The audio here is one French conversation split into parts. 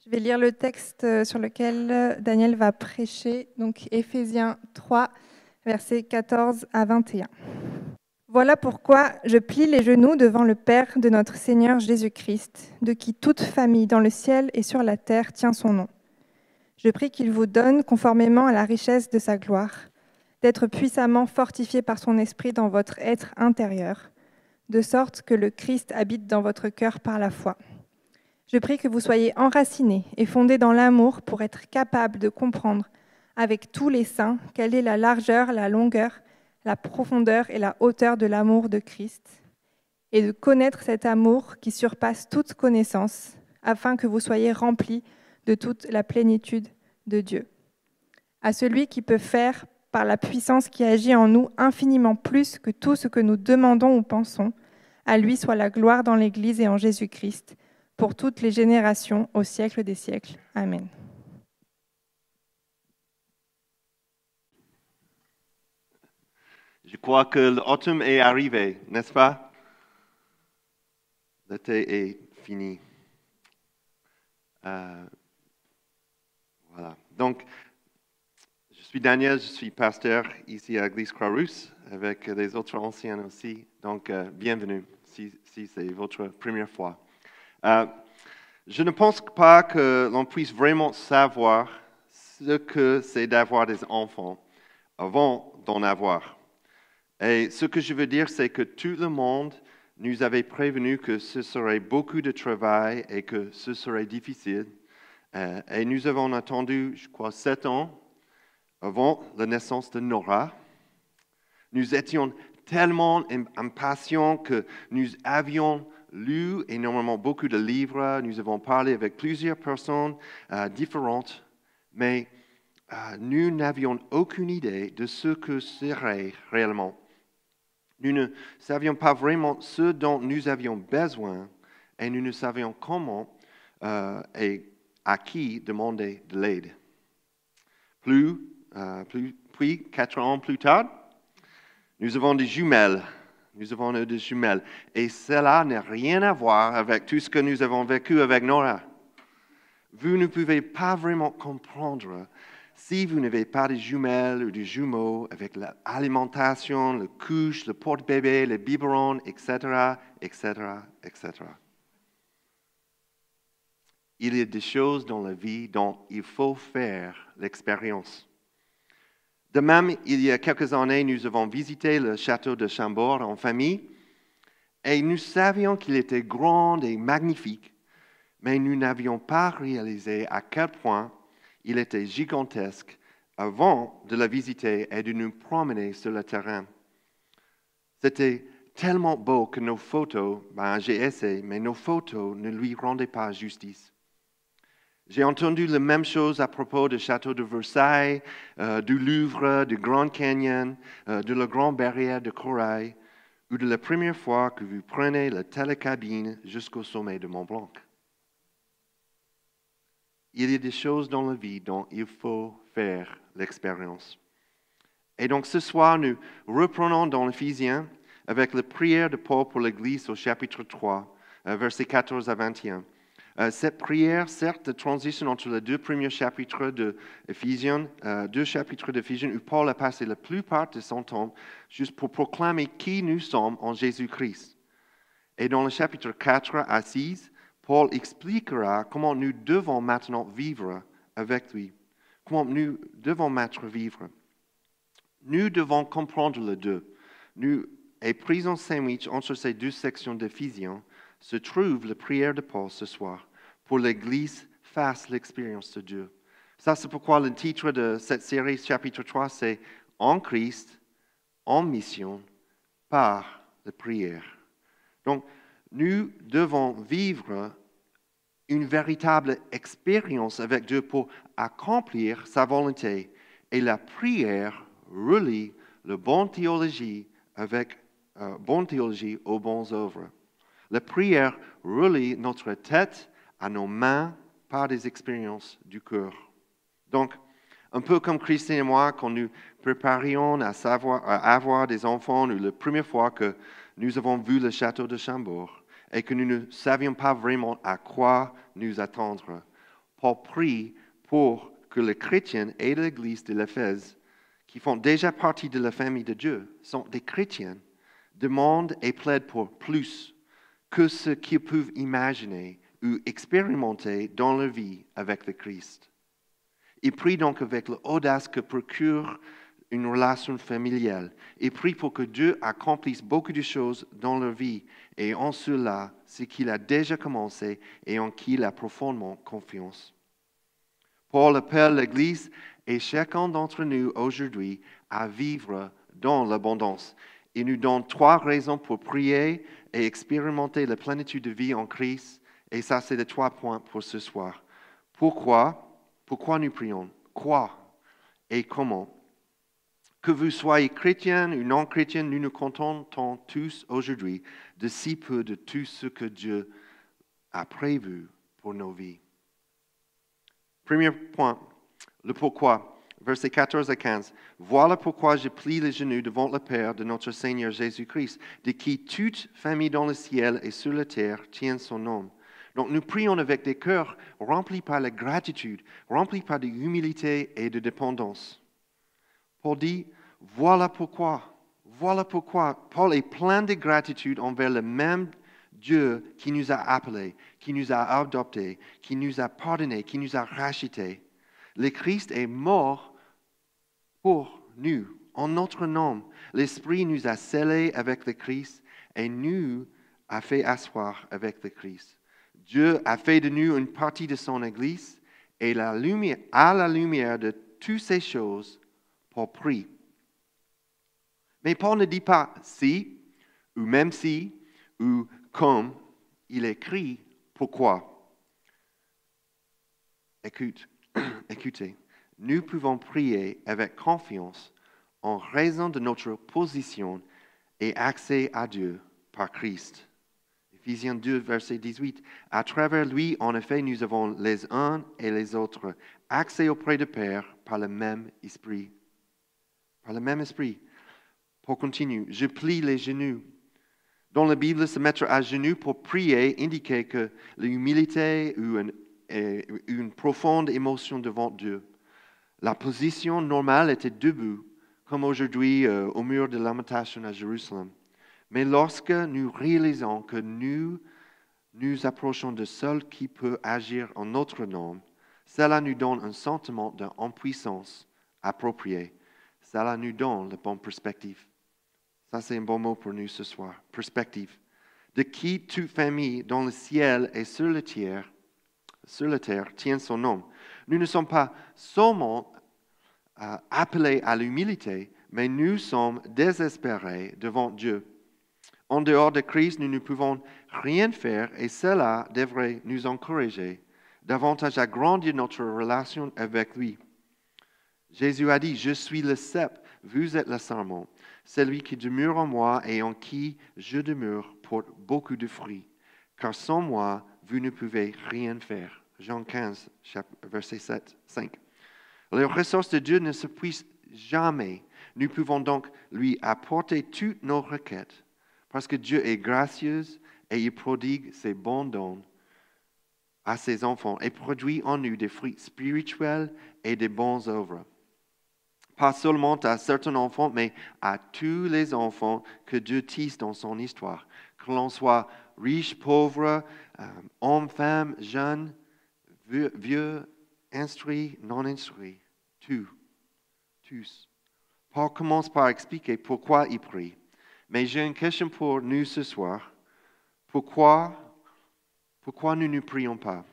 Je vais lire le texte sur lequel Daniel va prêcher, donc Éphésiens 3, versets 14 à 21. Voilà pourquoi je plie les genoux devant le Père de notre Seigneur Jésus-Christ, de qui toute famille dans le ciel et sur la terre tient son nom. Je prie qu'il vous donne, conformément à la richesse de sa gloire, d'être puissamment fortifié par son esprit dans votre être intérieur, de sorte que le Christ habite dans votre cœur par la foi. Je prie que vous soyez enracinés et fondés dans l'amour pour être capables de comprendre avec tous les saints quelle est la largeur, la longueur, la profondeur et la hauteur de l'amour de Christ, et de connaître cet amour qui surpasse toute connaissance, afin que vous soyez remplis de toute la plénitude de Dieu. À celui qui peut faire, par la puissance qui agit en nous, infiniment plus que tout ce que nous demandons ou pensons, à lui soit la gloire dans l'Église et en Jésus-Christ, pour toutes les générations, au siècle des siècles. Amen. Je crois que l'automne est arrivé, n'est-ce pas? L'été est fini. Voilà. Donc, je suis Daniel, je suis pasteur ici à l'Église Croix-Rousse, avec les autres anciens aussi. Donc, bienvenue, si c'est votre première fois. Je ne pense pas que l'on puisse vraiment savoir ce que c'est d'avoir des enfants avant d'en avoir. Et ce que je veux dire, c'est que tout le monde nous avait prévenu que ce serait beaucoup de travail et que ce serait difficile. Et nous avons attendu, je crois, 7 ans avant la naissance de Nora. Nous étions tellement impatients que nous avions lu énormément beaucoup de livres. Nous avons parlé avec plusieurs personnes différentes, mais nous n'avions aucune idée de ce que serait réellement. Nous ne savions pas vraiment ce dont nous avions besoin et nous ne savions comment et à qui demander de l'aide. Puis, 4 ans plus tard, nous avons des jumelles. Nous avons des jumelles. Et cela n'a rien à voir avec tout ce que nous avons vécu avec Nora. Vous ne pouvez pas vraiment comprendre si vous n'avez pas de jumelles ou de jumeaux avec l'alimentation, le couche, le porte-bébé, le biberon, etc., etc., etc. Il y a des choses dans la vie dont il faut faire l'expérience. De même, il y a quelques années, nous avons visité le château de Chambord en famille et nous savions qu'il était grand et magnifique, mais nous n'avions pas réalisé à quel point il était gigantesque avant de la visiter et de nous promener sur le terrain. C'était tellement beau que nos photos, j'ai essayé, mais nos photos ne lui rendaient pas justice. J'ai entendu la même chose à propos du château de Versailles, du Louvre, du Grand Canyon, de la Grande Barrière de Corail, ou de la première fois que vous prenez la télécabine jusqu'au sommet de Mont Blanc. Il y a des choses dans la vie dont il faut faire l'expérience. Et donc ce soir, nous reprenons dans l'Éphésiens avec la prière de Paul pour l'Église au chapitre 3, versets 14 à 21. Cette prière sert de transition entre les 2 premiers chapitres d'Éphésiens, 2 chapitres d'Éphésiens où Paul a passé la plupart de son temps juste pour proclamer qui nous sommes en Jésus-Christ. Et dans le chapitre 4 à 6, Paul expliquera comment nous devons maintenant vivre avec lui, comment nous devons maintenant vivre. Nous devons comprendre les deux. Et pris en sandwich entre ces 2 sections d'Éphésiens se trouve la prière de Paul ce soir pour l'Église fasse l'expérience de Dieu. Ça, c'est pourquoi le titre de cette série, chapitre 3, c'est « En Christ, en mission, par la prière ». Donc, nous devons vivre une véritable expérience avec Dieu pour accomplir sa volonté. Et la prière relie la bonne théologie aux bonnes œuvres. La prière relie notre tête à nos mains par des expériences du cœur. Donc, un peu comme Christine et moi, quand nous préparions à avoir des enfants, la première fois que nous avons vu le château de Chambord et que nous ne savions pas vraiment à quoi nous attendre, Paul prie pour que les chrétiens et l'Église de l'Éphèse, qui font déjà partie de la famille de Dieu, sont des chrétiens, demandent et plaident pour plus que ce qu'ils peuvent imaginer ou expérimenter dans leur vie avec le Christ. Il prie donc avec l'audace que procure une relation familiale. Il prie pour que Dieu accomplisse beaucoup de choses dans leur vie et en cela, ce qu'il a déjà commencé et en qui il a profondément confiance. Paul appelle l'Église et chacun d'entre nous aujourd'hui à vivre dans l'abondance. Il nous donne 3 raisons pour prier et expérimenter la plénitude de vie en Christ. Et ça, c'est les 3 points pour ce soir. Pourquoi nous prions? Quoi et comment? Que vous soyez chrétien ou non chrétien, nous nous contentons tous aujourd'hui de si peu de tout ce que Dieu a prévu pour nos vies. Premier point, le pourquoi. Versets 14 à 15. Voilà pourquoi je plie les genoux devant le Père de notre Seigneur Jésus-Christ, de qui toute famille dans le ciel et sur la terre tient son nom. Donc nous prions avec des cœurs remplis par la gratitude, remplis par de l'humilité et de dépendance. Paul dit, voilà pourquoi. Paul est plein de gratitude envers le même Dieu qui nous a appelés, qui nous a adoptés, qui nous a pardonnés, qui nous a rachetés. Le Christ est mort pour nous, en notre nom. L'Esprit nous a scellés avec le Christ et nous a fait asseoir avec le Christ. Dieu a fait de nous une partie de son Église et à la lumière de toutes ces choses, Paul prie. Mais Paul ne dit pas si, ou même si, ou comme, il écrit pourquoi. Écoutez, nous pouvons prier avec confiance en raison de notre position et accès à Dieu par Christ. Éphésiens 2, verset 18. À travers lui, en effet, nous avons les uns et les autres accès auprès du Père par le même esprit. Par le même esprit. Paul continue. Je plie les genoux. Dans la Bible, se mettre à genoux pour prier indiquait que l'humilité ou une profonde émotion devant Dieu. La position normale était debout, comme aujourd'hui au mur de lamentation à Jérusalem. Mais lorsque nous réalisons que nous nous approchons de seul qui peut agir en notre nom, cela nous donne un sentiment d'impuissance approprié. Cela nous donne la bonne perspective. Ça, c'est un bon mot pour nous ce soir. Perspective. De qui toute famille dans le ciel et sur la terre tient son nom. Nous ne sommes pas seulement appelés à l'humilité, mais nous sommes désespérés devant Dieu. En dehors de Christ, nous ne pouvons rien faire et cela devrait nous encourager davantage à grandir notre relation avec lui. Jésus a dit, je suis le cep, vous êtes le sarment. Celui qui demeure en moi et en qui je demeure porte beaucoup de fruits, car sans moi, vous ne pouvez rien faire. Jean 15, verset 5. Les ressources de Dieu ne s'épuisent jamais. Nous pouvons donc lui apporter toutes nos requêtes, parce que Dieu est gracieux et il prodigue ses bons dons à ses enfants et produit en nous des fruits spirituels et des bonnes œuvres. Pas seulement à certains enfants, mais à tous les enfants que Dieu tisse dans son histoire. Que l'on soit riche, pauvre, homme, femme, jeune, vieux, instruit, non instruit. Tous. Paul commence par expliquer pourquoi il prie. Mais j'ai une question pour nous ce soir. Pourquoi nous ne prions pas?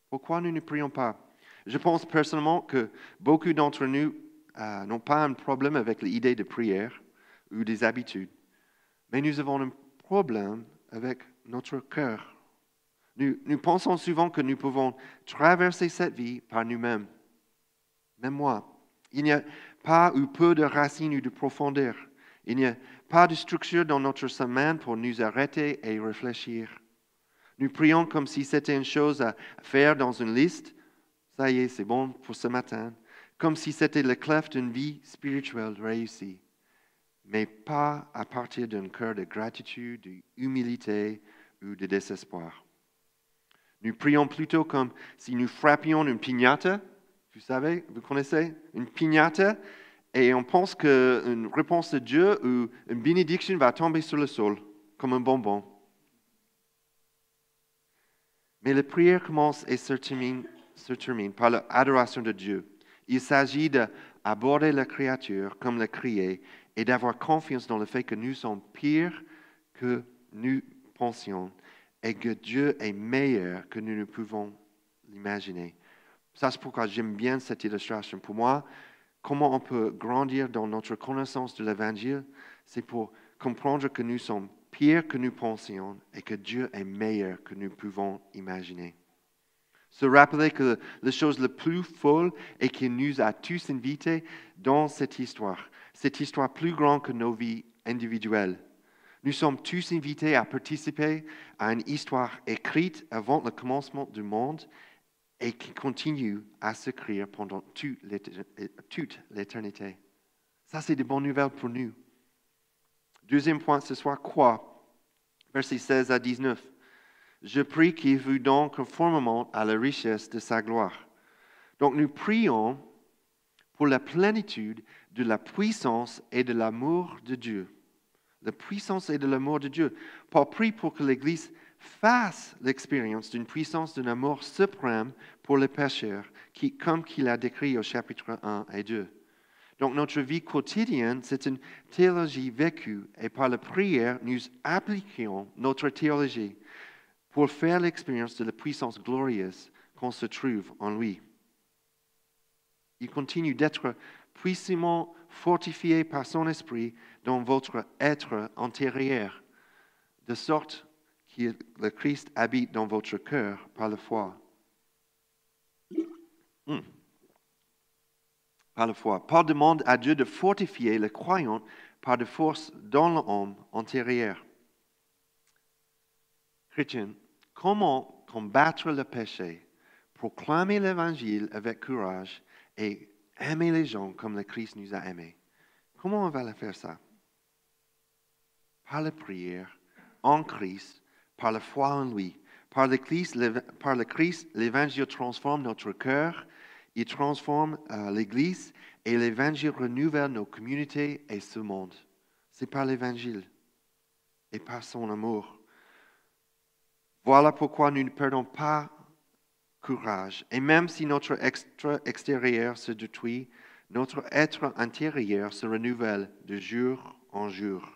Pourquoi nous ne prions pas? Je pense personnellement que beaucoup d'entre nous n'ont pas un problème avec l'idée de prière ou des habitudes. Mais nous avons un problème avec notre cœur. Nous pensons souvent que nous pouvons traverser cette vie par nous-mêmes. Même moi. Il n'y a pas ou peu de racines ou de profondeur. Il n'y a pas de structure dans notre semaine pour nous arrêter et réfléchir. Nous prions comme si c'était une chose à faire dans une liste. Ça y est, c'est bon pour ce matin. Comme si c'était le clef d'une vie spirituelle réussie. Mais pas à partir d'un cœur de gratitude, d'humilité ou de désespoir. Nous prions plutôt comme si nous frappions une piñata. Vous savez, vous connaissez une piñata? Et on pense qu'une réponse de Dieu ou une bénédiction va tomber sur le sol comme un bonbon. Mais la prière commence et se termine par l'adoration de Dieu. Il s'agit d'aborder la créature comme la créée et d'avoir confiance dans le fait que nous sommes pires que nous pensions et que Dieu est meilleur que nous ne pouvons l'imaginer. Ça, c'est pourquoi j'aime bien cette illustration. Pour moi, comment on peut grandir dans notre connaissance de l'Évangile, c'est pour comprendre que nous sommes pires que nous pensions et que Dieu est meilleur que nous pouvons imaginer. Se rappeler que la chose la plus folle est qu'il nous a tous invités dans cette histoire plus grande que nos vies individuelles. Nous sommes tous invités à participer à une histoire écrite avant le commencement du monde et qui continue à s'écrire pendant toute l'éternité. Ça, c'est de bonnes nouvelles pour nous. Deuxième point ce soir, quoi? Versets 16 à 19. Je prie qu'il vous donne conformément à la richesse de sa gloire. Donc nous prions pour la plénitude de la puissance et de l'amour de Dieu. La puissance et de l'amour de Dieu. Paul prie pour que l'Église fasse l'expérience d'une puissance, d'un amour suprême pour les pécheurs, comme qu'il a décrit au chapitre 1 et 2. Donc notre vie quotidienne, c'est une théologie vécue et par la prière, nous appliquons notre théologie pour faire l'expérience de la puissance glorieuse qu'on se trouve en lui. Il continue d'être puissamment fortifié par son esprit dans votre être intérieur, de sorte que le Christ habite dans votre cœur par la foi. Par la foi. Paul demande à Dieu de fortifier le croyant par de force dans l'homme intérieur. Chrétien, comment combattre le péché, proclamer l'Évangile avec courage et aimer les gens comme le Christ nous a aimés? Comment on va le faire ça? Par la prière, en Christ, par la foi en lui. Par le Christ, l'Évangile transforme notre cœur, il transforme l'Église et l'Évangile renouvelle nos communautés et ce monde. C'est par l'Évangile et par son amour. Voilà pourquoi nous ne perdons pas courage. Et même si notre extérieur se détruit, notre être intérieur se renouvelle de jour en jour.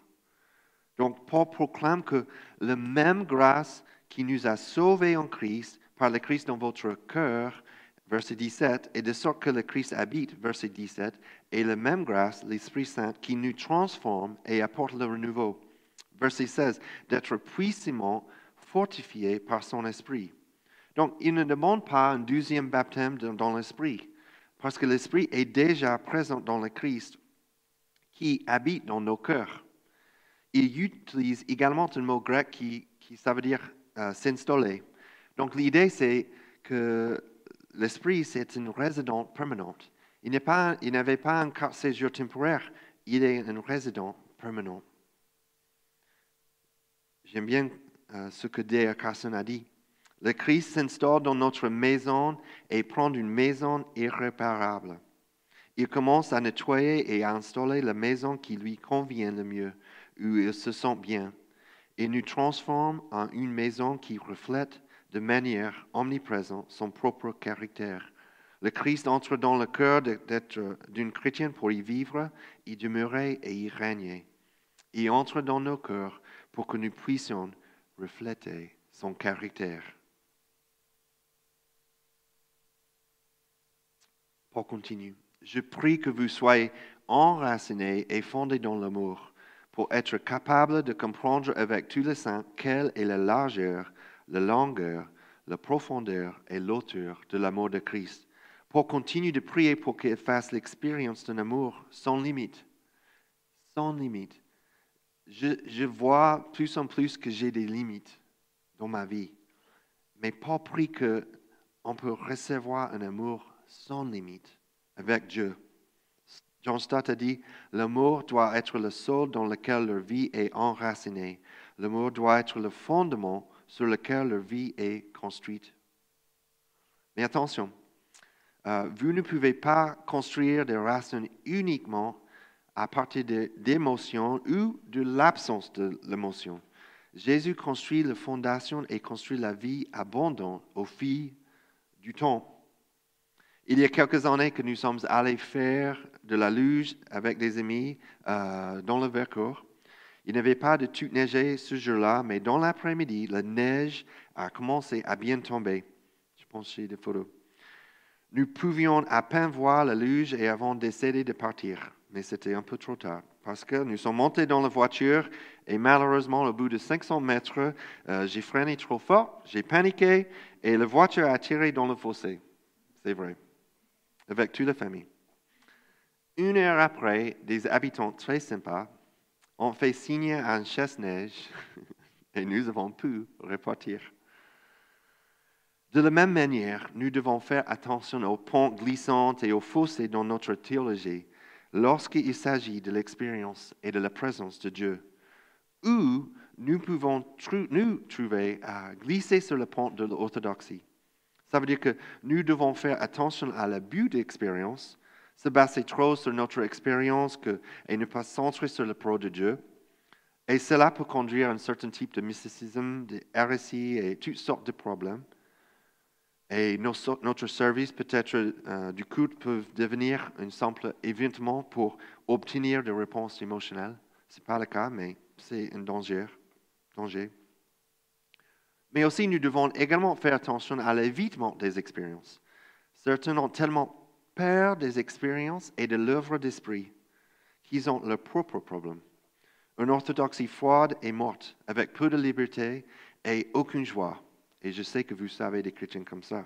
Donc, Paul proclame que la même grâce qui nous a sauvés en Christ, par le Christ dans votre cœur, verset 17, et de sorte que le Christ habite, verset 17, et la même grâce, l'Esprit Saint, qui nous transforme et apporte le renouveau. Verset 16, d'être puissamment fortifié par son Esprit. Donc, il ne demande pas un deuxième baptême dans l'Esprit, parce que l'Esprit est déjà présent dans le Christ qui habite dans nos cœurs. Il utilise également un mot grec qui ça veut dire s'installer. Donc, l'idée, c'est que l'Esprit, c'est une résidence permanente. Il n'avait pas un carte séjour temporaire, il est un résident permanent. J'aime bien ce que D.A. Carson a dit. Le Christ s'installe dans notre maison et prend une maison irréparable. Il commence à nettoyer et à installer la maison qui lui convient le mieux, où il se sent bien. Il nous transforme en une maison qui reflète de manière omniprésente son propre caractère. Le Christ entre dans le cœur d'une chrétienne pour y vivre, y demeurer et y régner. Il entre dans nos cœurs pour que nous puissions refléter son caractère. Paul continue. Je prie que vous soyez enracinés et fondés dans l'amour, pour être capables de comprendre avec tous les saints quelle est la largeur, la longueur, la profondeur et l'auteur de l'amour de Christ. Paul continue de prier pour qu'il fasse l'expérience d'un amour sans limite. Sans limite. Je vois plus en plus que j'ai des limites dans ma vie. Mais Paul prie qu'on peut recevoir un amour sans limite avec Dieu. John Stott a dit, l'amour doit être le sol dans lequel leur vie est enracinée. L'amour doit être le fondement sur lequel leur vie est construite Mais attention, vous ne pouvez pas construire des racines uniquement à partir d'émotions ou de l'absence de l'émotion. Jésus construit la fondation et construit la vie abondante au fil du temps. Il y a quelques années que nous sommes allés faire de la luge avec des amis dans le Vercors. Il n'y avait pas de toute neige ce jour-là, mais dans l'après-midi, la neige a commencé à bien tomber. Je pense que j'ai des photos. Nous pouvions à peine voir la luge et avons décidé de partir. Mais c'était un peu trop tard parce que nous sommes montés dans la voiture et malheureusement, au bout de 500 mètres, j'ai freiné trop fort, j'ai paniqué et la voiture a tiré dans le fossé. C'est vrai. Avec toute la famille. 1 heure après, des habitants très sympas ont fait signe à un chasse-neige et nous avons pu repartir. De la même manière, nous devons faire attention aux pentes glissantes et aux fossés dans notre théologie lorsqu'il s'agit de l'expérience et de la présence de Dieu. Ou nous pouvons nous trouver à glisser sur la pente de l'orthodoxie. Ça veut dire que nous devons faire attention à l'abus d'expérience, se baser trop sur notre expérience et ne pas se centrer sur le pro de Dieu. Et cela peut conduire à un certain type de mysticisme, d'hérésie et toutes sortes de problèmes. Et notre service, peut-être du culte, peut devenir un simple événement pour obtenir des réponses émotionnelles. Ce n'est pas le cas, mais c'est un danger. Mais aussi, nous devons également faire attention à l'évitement des expériences. Certains ont tellement peur des expériences et de l'œuvre d'esprit qu'ils ont leurs propres problèmes. Une orthodoxie froide et morte, avec peu de liberté et aucune joie. Et je sais que vous savez des chrétiens comme ça.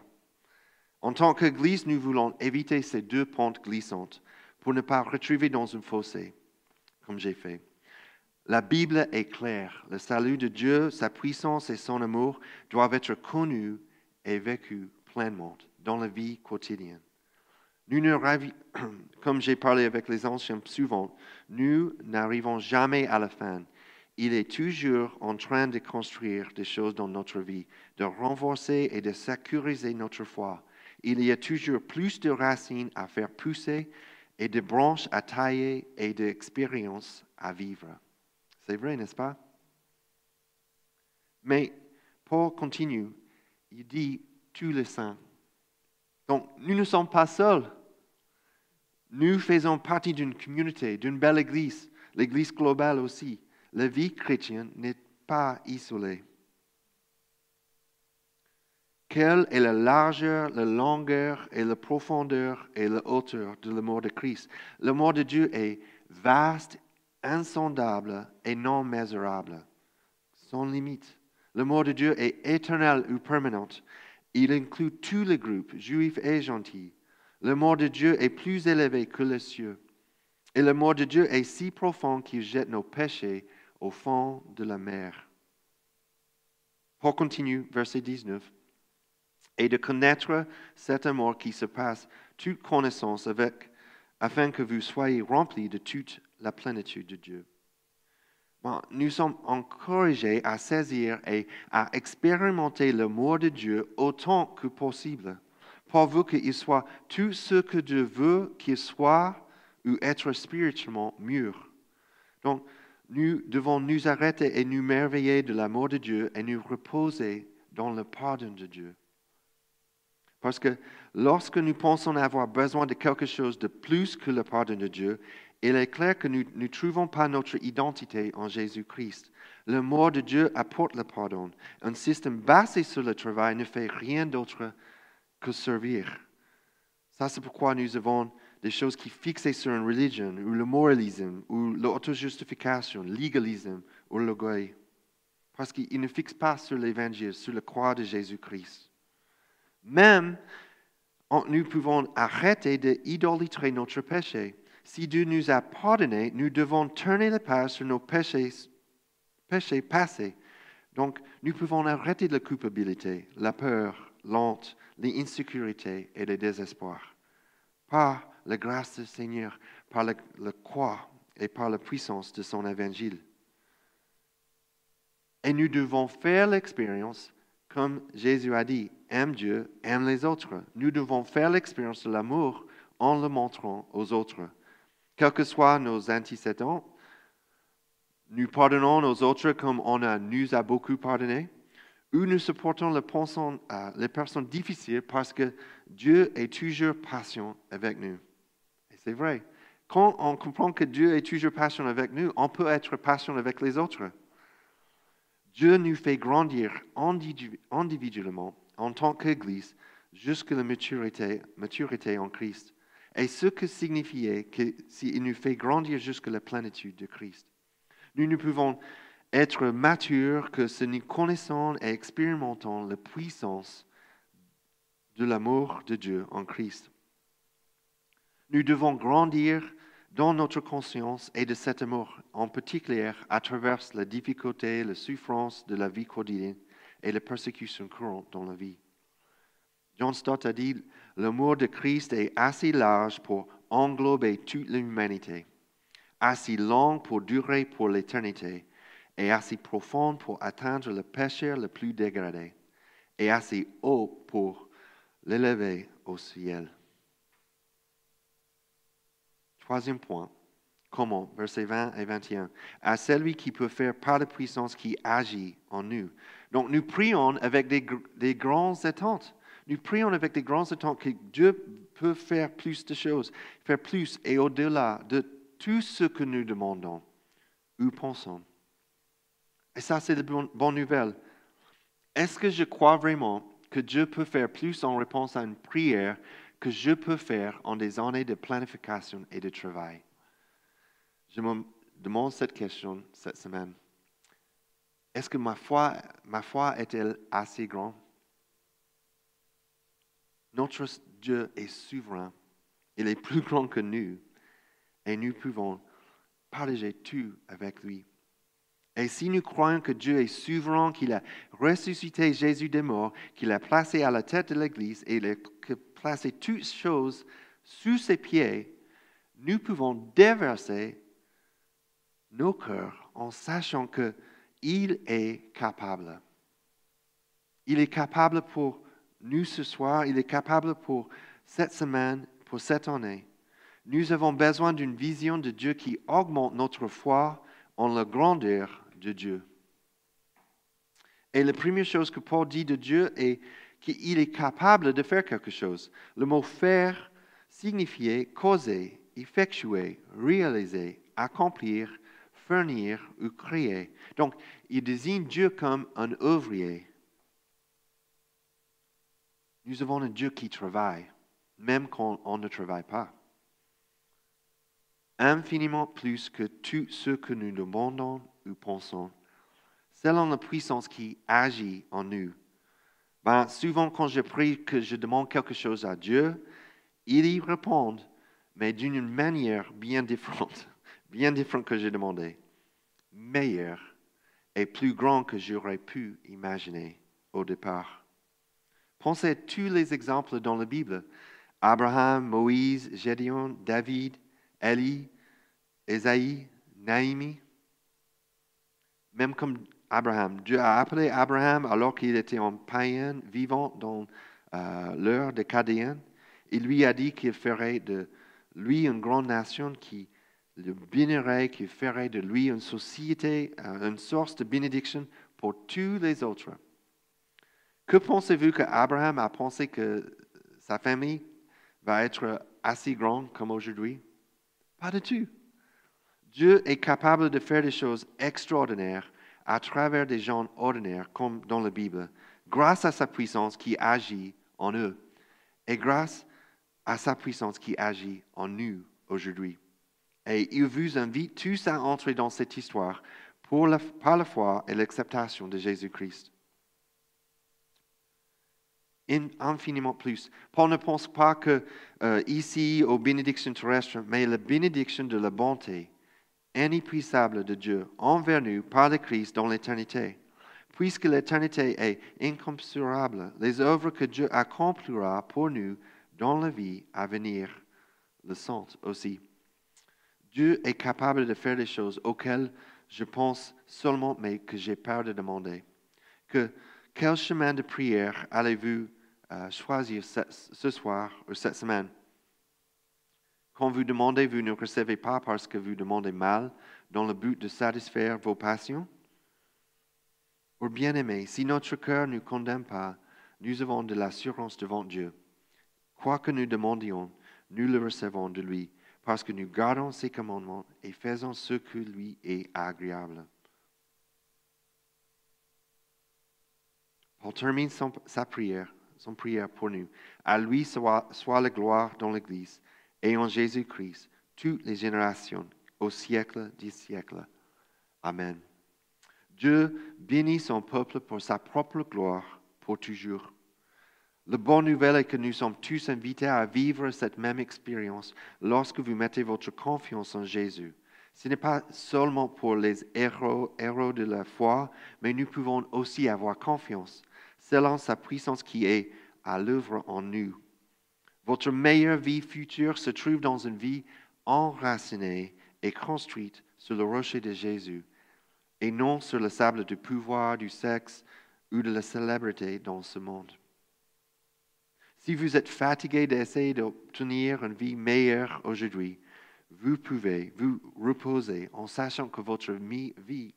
En tant qu'Église, nous voulons éviter ces deux pentes glissantes pour ne pas retrouver dans un fossé, comme j'ai fait. La Bible est claire. Le salut de Dieu, sa puissance et son amour doivent être connus et vécus pleinement dans la vie quotidienne. Comme j'ai parlé avec les anciens souvent, nous n'arrivons jamais à la fin. Il est toujours en train de construire des choses dans notre vie, de renforcer et de sécuriser notre foi. Il y a toujours plus de racines à faire pousser et de branches à tailler et d'expériences à vivre. C'est vrai, n'est-ce pas? Mais Paul continue, il dit tous les saints. Donc, nous ne sommes pas seuls. Nous faisons partie d'une communauté, d'une belle église, l'église globale aussi. La vie chrétienne n'est pas isolée. Quelle est la largeur, la longueur et la profondeur et la hauteur de l'amour de Christ? L'amour de Dieu est vaste, insondable et non mesurable, sans limite. L'amour de Dieu est éternel ou permanent. Il inclut tous les groupes, juifs et gentils. L'amour de Dieu est plus élevé que les cieux. Et l'amour de Dieu est si profond qu'il jette nos péchés au fond de la mer. Paul continue, verset 19. Et de connaître cet amour qui surpasse toute connaissance afin que vous soyez remplis de toute la plénitude de Dieu. Bon, nous sommes encouragés à saisir et à expérimenter l'amour de Dieu autant que possible, pourvu qu'il soit tout ce que Dieu veut qu'il soit ou être spirituellement mûr. Donc, nous devons nous arrêter et nous merveiller de l'amour de Dieu et nous reposer dans le pardon de Dieu. Parce que lorsque nous pensons avoir besoin de quelque chose de plus que le pardon de Dieu, il est clair que nous ne trouvons pas notre identité en Jésus-Christ. L'amour de Dieu apporte le pardon. Un système basé sur le travail ne fait rien d'autre que servir. Ça, c'est pourquoi nous avons des choses qui fixent sur une religion, ou le moralisme, ou l'autojustification, le légalisme, ou l'orgueil. Parce qu'il ne fixe pas sur l'Évangile, sur la croix de Jésus-Christ. Même, nous pouvons arrêter d'idolâtrer notre péché. Si Dieu nous a pardonnés, nous devons tourner la page sur nos péchés passés. Donc, nous pouvons arrêter la culpabilité, la peur, l'honte, l'insécurité et le désespoir. Par la grâce du Seigneur, par la croix et par la puissance de son évangile. Et nous devons faire l'expérience comme Jésus a dit, aime Dieu, aime les autres. Nous devons faire l'expérience de l'amour en le montrant aux autres. Quels que soient nos antécédents, nous pardonnons aux autres comme nous a beaucoup pardonné, ou nous supportons les personnes difficiles parce que Dieu est toujours patient avec nous. Et c'est vrai. Quand on comprend que Dieu est toujours patient avec nous, on peut être patient avec les autres. Dieu nous fait grandir individuellement en tant qu'Église jusqu'à la maturité en Christ. Et ce que signifiait qu'il nous fait grandir jusqu'à la plénitude de Christ. Nous ne pouvons être matures que si nous connaissons et expérimentons la puissance de l'amour de Dieu en Christ. Nous devons grandir dans notre conscience et de cet amour, en particulier à travers la difficulté, la souffrance de la vie quotidienne et la persécution courante dans la vie. John Stott a dit, l'amour de Christ est assez large pour englober toute l'humanité, assez long pour durer pour l'éternité, et assez profond pour atteindre le péché le plus dégradé, et assez haut pour l'élever au ciel. Troisième point, comment? Versets 20 et 21. À celui qui peut faire par la puissance qui agit en nous. Donc nous prions avec des grandes attentes. Nous prions avec des grandes attentes que Dieu peut faire plus de choses, faire plus et au-delà de tout ce que nous demandons ou pensons. Et ça, c'est la bonne nouvelle. Est-ce que je crois vraiment que Dieu peut faire plus en réponse à une prière que je peux faire en des années de planification et de travail? Je me demande cette question cette semaine. Est-ce que ma foi est-elle assez grande? Notre Dieu est souverain. Il est plus grand que nous. Et nous pouvons partager tout avec lui. Et si nous croyons que Dieu est souverain, qu'il a ressuscité Jésus des morts, qu'il a placé à la tête de l'Église et qu'il a placé toutes choses sous ses pieds, nous pouvons déverser nos cœurs en sachant qu'il est capable. Il est capable pour nous ce soir, il est capable pour cette semaine, pour cette année. Nous avons besoin d'une vision de Dieu qui augmente notre foi en la grandeur de Dieu. Et la première chose que Paul dit de Dieu est qu'il est capable de faire quelque chose. Le mot faire signifiait causer, effectuer, réaliser, accomplir, fournir ou créer. Donc, il désigne Dieu comme un ouvrier. Nous avons un Dieu qui travaille, même quand on ne travaille pas. Infiniment plus que tout ce que nous demandons ou pensons, selon la puissance qui agit en nous. Souvent, quand je prie que je demande quelque chose à Dieu, il y répond, mais d'une manière bien différente que j'ai demandé, meilleure et plus grande que j'aurais pu imaginer au départ. Pensez à tous les exemples dans la Bible. Abraham, Moïse, Gédéon, David, Élie, Ésaïe, Naïmi. Même comme Abraham. Dieu a appelé Abraham alors qu'il était un païen vivant dans l'heure des Chaldéens. Il lui a dit qu'il ferait de lui une grande nation qui le bénirait, qu'il ferait de lui une société, une source de bénédiction pour tous les autres. Que pensez-vous qu'Abraham a pensé que sa famille va être assez grande comme aujourd'hui? Pas du tout. Dieu est capable de faire des choses extraordinaires à travers des gens ordinaires, comme dans la Bible, grâce à sa puissance qui agit en eux et grâce à sa puissance qui agit en nous aujourd'hui. Et il vous invite tous à entrer dans cette histoire par la foi et l'acceptation de Jésus-Christ. Infiniment plus. Paul ne pense pas que ici aux bénédictions terrestres, mais la bénédiction de la bonté inépuisable de Dieu envers nous par le Christ dans l'éternité. Puisque l'éternité est incommensurable, les œuvres que Dieu accomplira pour nous dans la vie à venir le sont aussi. Dieu est capable de faire des choses auxquelles je pense seulement, mais que j'ai peur de demander. quel chemin de prière allez-vous choisir ce soir ou cette semaine? Quand vous demandez, vous ne recevez pas parce que vous demandez mal dans le but de satisfaire vos passions? Ou bien-aimés, si notre cœur ne nous condamne pas, nous avons de l'assurance devant Dieu. Quoi que nous demandions, nous le recevons de lui, parce que nous gardons ses commandements et faisons ce qui lui est agréable. Paul termine son prière pour nous. À lui soit la gloire dans l'Église et en Jésus-Christ, toutes les générations, au siècle des siècles. Amen. Dieu bénit son peuple pour sa propre gloire, pour toujours. La bonne nouvelle est que nous sommes tous invités à vivre cette même expérience lorsque vous mettez votre confiance en Jésus. Ce n'est pas seulement pour les héros de la foi, mais nous pouvons aussi avoir confiance, selon sa puissance qui est à l'œuvre en nous. Votre meilleure vie future se trouve dans une vie enracinée et construite sur le rocher de Jésus, et non sur le sable du pouvoir, du sexe ou de la célébrité dans ce monde. Si vous êtes fatigué d'essayer d'obtenir une vie meilleure aujourd'hui, vous pouvez vous reposer en sachant que votre vie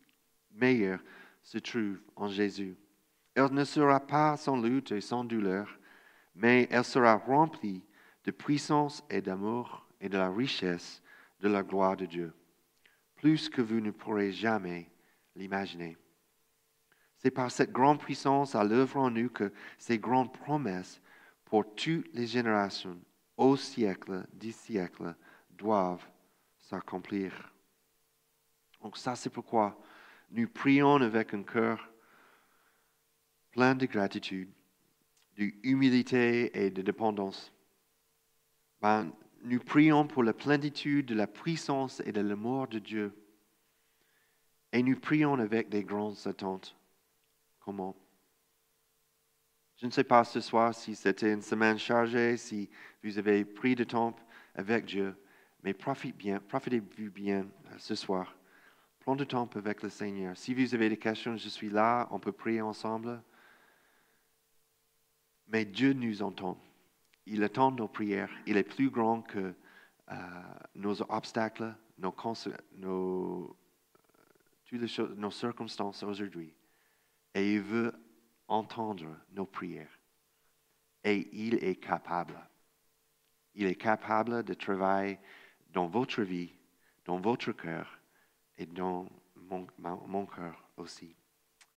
meilleure se trouve en Jésus. Elle ne sera pas sans lutte et sans douleur, mais elle sera remplie de puissance et d'amour et de la richesse de la gloire de Dieu, plus que vous ne pourrez jamais l'imaginer. C'est par cette grande puissance à l'œuvre en nous que ces grandes promesses pour toutes les générations, au siècle des siècles, doivent s'accomplir. Donc ça, c'est pourquoi nous prions avec un cœur plein de gratitude, d'humilité et de dépendance. Nous prions pour la plénitude de la puissance et de l'amour de Dieu. Et nous prions avec des grandes attentes. Comment? Je ne sais pas ce soir si c'était une semaine chargée, si vous avez pris du temps avec Dieu, mais profitez-vous bien ce soir. Prends du temps avec le Seigneur. Si vous avez des questions, je suis là, on peut prier ensemble. Mais Dieu nous entend. Il attend nos prières. Il est plus grand que nos obstacles, toutes les choses, nos circonstances aujourd'hui. Et il veut entendre nos prières. Et il est capable. Il est capable de travailler dans votre vie, dans votre cœur et dans mon cœur aussi.